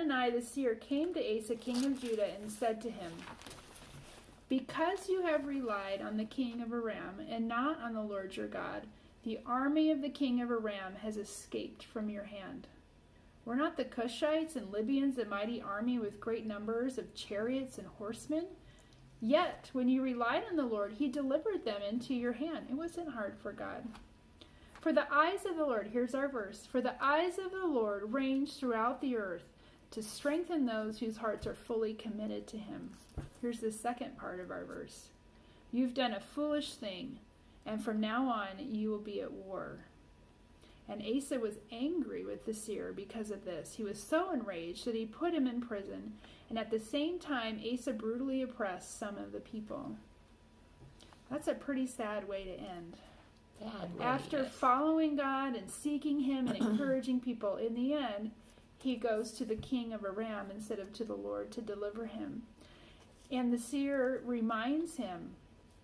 Hanani the seer came to Asa, king of Judah, and said to him, because you have relied on the king of Aram and not on the Lord your God, the army of the king of Aram has escaped from your hand. Were not the Cushites and Libyans a mighty army with great numbers of chariots and horsemen? Yet, when you relied on the Lord, he delivered them into your hand. It wasn't hard for God. For the eyes of the Lord, here's our verse, for the eyes of the Lord range throughout the earth to strengthen those whose hearts are fully committed to him. Here's the second part of our verse. You've done a foolish thing, and from now on you will be at war. And Asa was angry with the seer because of this. He was so enraged that he put him in prison, and at the same time Asa brutally oppressed some of the people. That's a pretty sad way to end. After following God and seeking him and encouraging people, in the end, he goes to the king of Aram instead of to the Lord to deliver him. And the seer reminds him,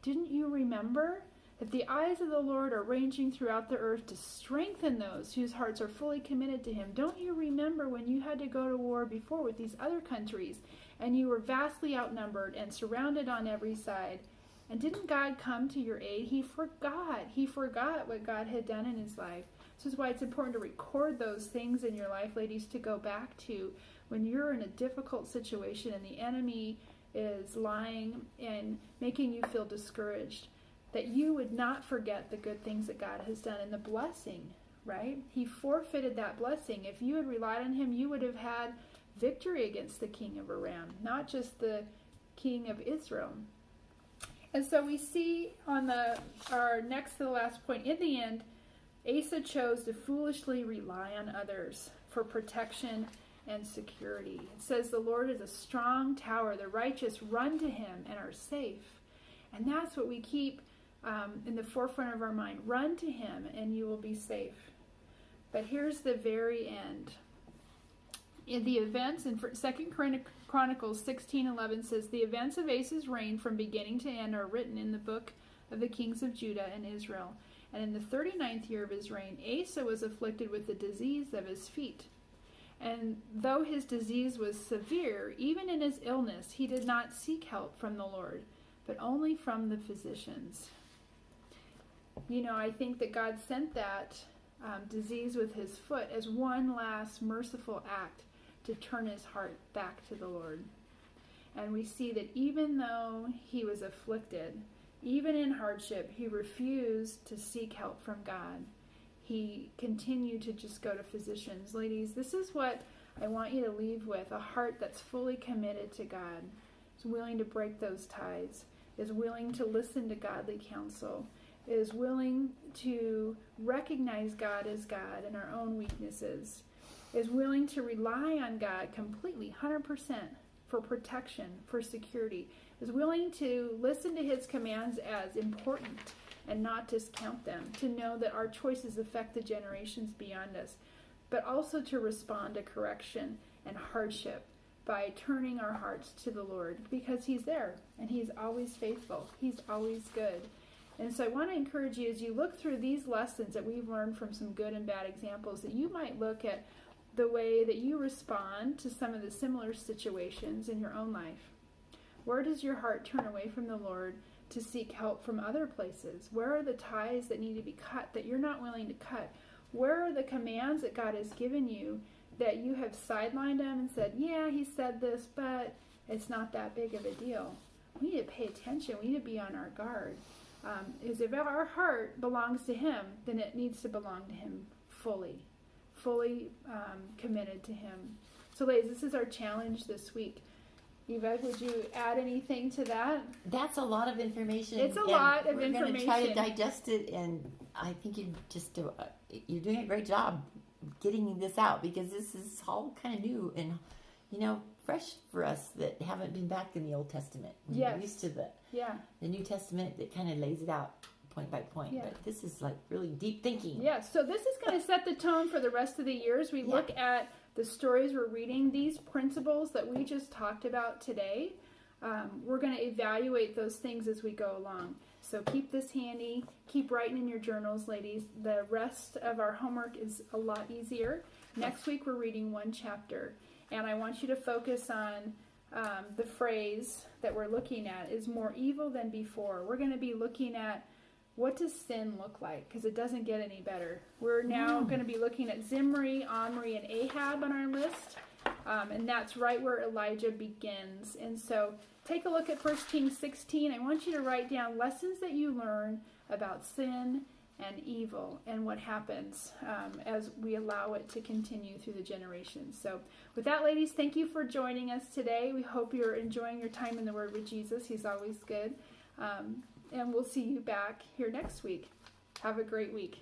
didn't you remember that the eyes of the Lord are ranging throughout the earth to strengthen those whose hearts are fully committed to him? Don't you remember when you had to go to war before with these other countries and you were vastly outnumbered and surrounded on every side? And didn't God come to your aid? He forgot. He forgot what God had done in his life. This is why it's important to record those things in your life, ladies, to go back to when you're in a difficult situation and the enemy is lying and making you feel discouraged, that you would not forget the good things that God has done and the blessing, right? He forfeited that blessing. If you had relied on him, you would have had victory against the king of Aram, not just the king of Israel. And so we see on our next to the last point, in the end, Asa chose to foolishly rely on others for protection and security. It says the Lord is a strong tower. The righteous run to him and are safe. And that's what we keep in the forefront of our mind. Run to him and you will be safe. But here's the very end. In the events in 2 Chronicles 16:11 says, the events of Asa's reign from beginning to end are written in the book of the kings of Judah and Israel. And in the 39th year of his reign, Asa was afflicted with the disease of his feet. And though his disease was severe, even in his illness, he did not seek help from the Lord, but only from the physicians. You know, I think that God sent that disease with his foot as one last merciful act to turn his heart back to the Lord. And we see that even though he was afflicted, even in hardship, he refused to seek help from God. He continued to just go to physicians. Ladies, this is what I want you to leave with, a heart that's fully committed to God, is willing to break those ties, is willing to listen to godly counsel, is willing to recognize God as God and our own weaknesses, is willing to rely on God completely, 100%, for protection, for security, is willing to listen to his commands as important and not discount them, to know that our choices affect the generations beyond us, but also to respond to correction and hardship by turning our hearts to the Lord, because he's there and he's always faithful. He's always good. And so I want to encourage you, as you look through these lessons that we've learned from some good and bad examples, that you might look at the way that you respond to some of the similar situations in your own life. Where does your heart turn away from the Lord to seek help from other places? Where are the ties that need to be cut that you're not willing to cut? Where are the commands that God has given you that you have sidelined them and said, yeah, he said this, but it's not that big of a deal? We need to pay attention. We need to be on our guard. Is if our heart belongs to him, then it needs to belong to him fully committed to him. So ladies, this is our challenge this week. Eva, would you add anything to that? That's a lot of information. It's a lot of information. We're going to try to digest it, and I think you're doing a great job getting this out, because this is all kind of new and, fresh for us that haven't been back in the Old Testament. We're used to the New Testament that kind of lays it out point by point, but this is like really deep thinking. Yeah, so this is going to set the tone for the rest of the years. We look at the stories we're reading, these principles that we just talked about today. We're going to evaluate those things as we go along. So keep this handy. Keep writing in your journals, ladies. The rest of our homework is a lot easier. Next week we're reading one chapter. And I want you to focus on the phrase that we're looking at is more evil than before. We're going to be looking at what does sin look like, because it doesn't get any better. We're now going to be looking at Zimri, Omri, and Ahab on our list. And that's right where Elijah begins. And so take a look at 1 Kings 16. I want you to write down lessons that you learn about sin and evil and what happens as we allow it to continue through the generations. So with that, ladies, thank you for joining us today. We hope you're enjoying your time in the Word with Jesus. He's always good. And we'll see you back here next week. Have a great week.